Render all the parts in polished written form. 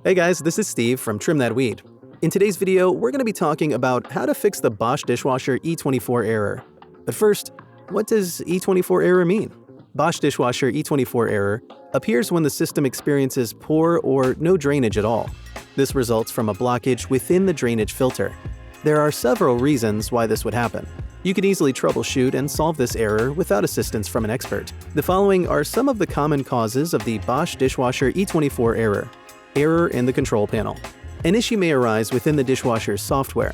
Hey guys, this is Steve from Trim That Weed. In today's video, we're going to be talking about how to fix the Bosch Dishwasher E24 error. But first, what does E24 error mean? Bosch Dishwasher E24 error appears when the system experiences poor or no drainage at all. This results from a blockage within the drainage filter. There are several reasons why this would happen. You can easily troubleshoot and solve this error without assistance from an expert. The following are some of the common causes of the Bosch Dishwasher E24 error. Error in the control panel. An issue may arise within the dishwasher's software.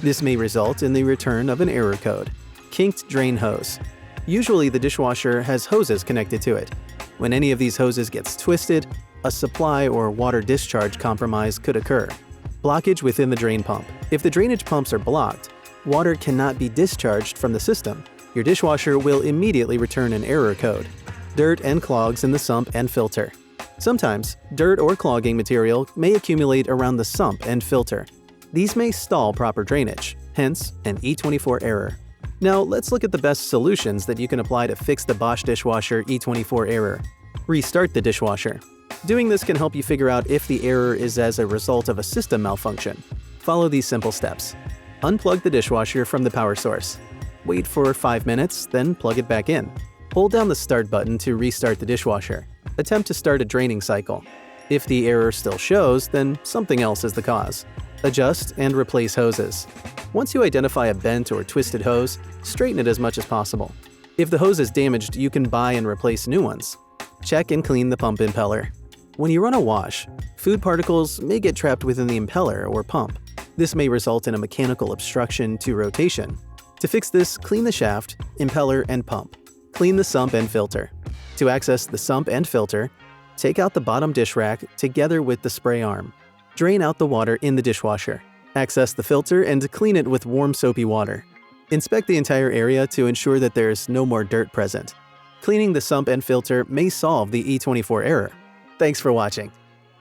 This may result in the return of an error code. Kinked drain hose. Usually the dishwasher has hoses connected to it. When any of these hoses gets twisted, a supply or water discharge compromise could occur. Blockage within the drain pump. If the drainage pumps are blocked, water cannot be discharged from the system. Your dishwasher will immediately return an error code. Dirt and clogs in the sump and filter. Sometimes, dirt or clogging material may accumulate around the sump and filter. These may stall proper drainage, hence an E24 error. Now let's look at the best solutions that you can apply to fix the Bosch Dishwasher E24 error. Restart the dishwasher. Doing this can help you figure out if the error is as a result of a system malfunction. Follow these simple steps. Unplug the dishwasher from the power source. Wait for 5 minutes, then plug it back in. Hold down the start button to restart the dishwasher. Attempt to start a draining cycle. If the error still shows, then something else is the cause. Adjust and replace hoses. Once you identify a bent or twisted hose, straighten it as much as possible. If the hose is damaged, you can buy and replace new ones. Check and clean the pump impeller. When you run a wash, food particles may get trapped within the impeller or pump. This may result in a mechanical obstruction to rotation. To fix this, clean the shaft, impeller, and pump. Clean the sump and filter. To access the sump and filter, take out the bottom dish rack together with the spray arm. Drain out the water in the dishwasher. Access the filter and clean it with warm soapy water. Inspect the entire area to ensure that there's no more dirt present. Cleaning the sump and filter may solve the E24 error. Thanks for watching.